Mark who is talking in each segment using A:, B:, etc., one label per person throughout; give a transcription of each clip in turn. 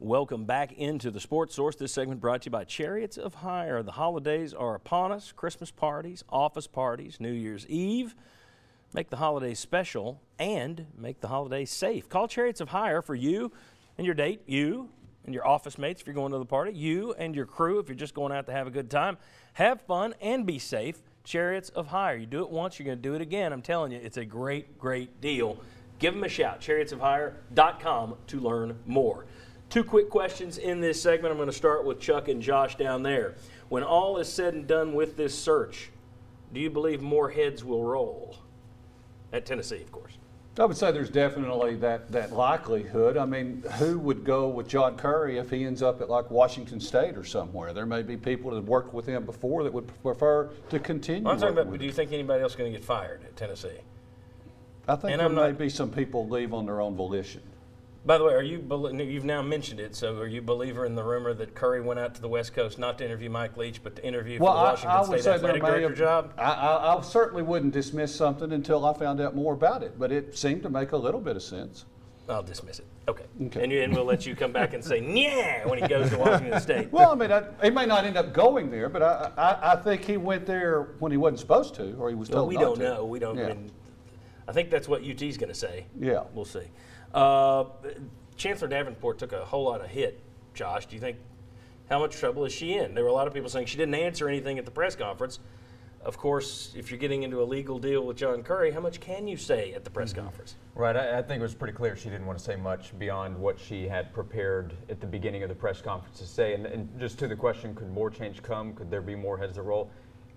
A: Welcome back into the Sports Source. This segment brought to you by Chariots of Hire. The holidays are upon us. Christmas parties, office parties, New Year's Eve. Make the holidays special and make the holidays safe. Call Chariots of Hire for you and your date, you and your office mates if you're going to the party, you and your crew if you're just going out to have a good time. Have fun and be safe. Chariots of Hire. You do it once, you're going to do it again. I'm telling you, it's a great, great deal. Give them a shout, chariotsofhire.com to learn more. Two quick questions in this segment. I'm going to start with Chuck and Josh down there. When all is said and done with this search, do you believe more heads will roll? At Tennessee, of course.
B: I would say there's definitely that likelihood. I mean, who would go with John Curry if he ends up at like Washington State or somewhere? There may be people that have worked with him before that would prefer to continue.
A: Well, I'm talking about, do you think anybody else is going to get fired at Tennessee?
B: I think there may be some people leave on their own volition.
A: By the way, you've now mentioned it, so are you a believer in the rumor that Curry went out to the West Coast not to interview Mike Leach, but to interview for the Washington State Athletic Director job?
B: I certainly wouldn't dismiss something until I found out more about it, but it seemed to make a little bit of sense.
A: I'll dismiss it. Okay. And we'll let you come back and say, yeah, when he goes to Washington State.
B: Well, I mean, he may not end up going there, but I think he went there when he wasn't supposed to, or he was told not to.
A: We don't know. We don't. Yeah. I think that's what UT's going to say.
B: Yeah.
A: We'll see. Chancellor Davenport took a whole lot of hit. Josh, do you think, how much trouble is she in? There were a lot of people saying she didn't answer anything at the press conference. Of course, if you're getting into a legal deal with John Curry, how much can you say at the press conference?
C: Right. I think it was pretty clear she didn't want to say much beyond what she had prepared at the beginning of the press conference to say. And just to the question, could more change come? Could there be more heads to roll?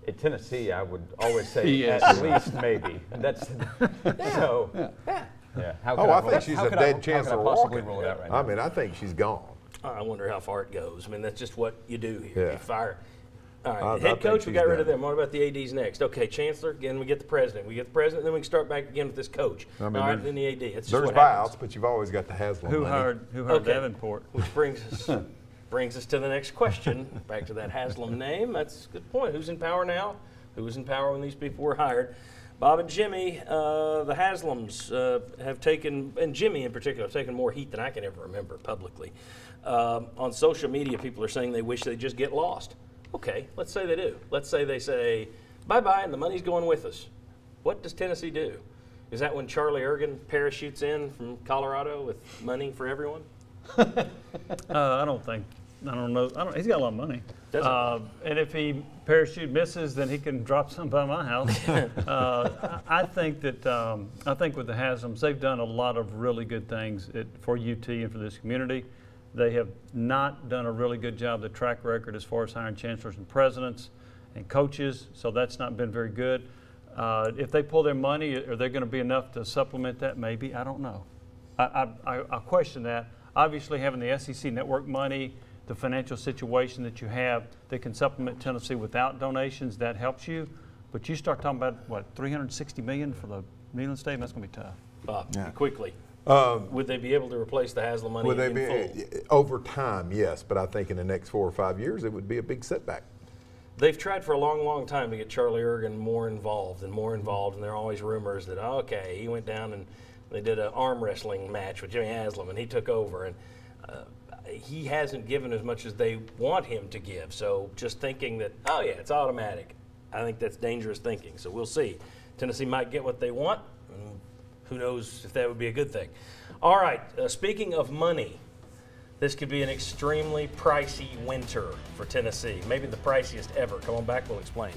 C: At Tennessee, I would always say at least maybe. That's so.
D: Yeah. Yeah. I think she's a dead chance of walking. I mean, I think she's gone.
A: I wonder how far it goes. I mean, that's just what you do here.
D: Yeah.
A: You fire. All right, head coach, we got rid of them. What about the ADs next? Okay, Chancellor, again, we get the president. We get the president, then we can start back again with this coach. I mean, all right, then the AD. It's
D: there's buyouts, but you've always got the Haslam
E: Who hired Davenport?
A: Which brings us to the next question. Back to that Haslam name. That's a good point. Who's in power now? Who was in power when these people were hired? Bob and Jimmy, the Haslams have taken, and Jimmy in particular, have taken more heat than I can ever remember publicly. On social media, people are saying they wish they'd just get lost. Okay, let's say they do. Let's say they say, bye-bye, and the money's going with us. What does Tennessee do? Is that when Charlie Ergen parachutes in from Colorado with money for everyone?
E: I don't know. He's got a lot of money. And if he parachute misses, then he can drop some by my house. I think with the Haslams, they've done a lot of really good things for UT and for this community. They have not done a really good job of the track record as far as hiring chancellors and presidents and coaches, so that's not been very good. If they pull their money, are they going to be enough to supplement that? Maybe. I don't know. I question that. Obviously, having the SEC network money, the financial situation that you have that can supplement Tennessee without donations, that helps you. But you start talking about, what, $360 million for the Neyland Stadium? That's going to be tough.
A: Quickly. Would they be able to replace the Haslam money in full?
D: Over time, yes, but I think in the next 4 or 5 years it would be a big setback.
A: They've tried for a long, long time to get Charlie Ergen more involved, and there are always rumors that, okay, he went down and they did an arm wrestling match with Jimmy Haslam, and he took over, and he hasn't given as much as they want him to give. So just thinking that, oh yeah, it's automatic, I think that's dangerous thinking. So we'll see. Tennessee might get what they want, and who knows if that would be a good thing. All right, speaking of money, this could be an extremely pricey winter for Tennessee, maybe the priciest ever. Come on back, we'll explain.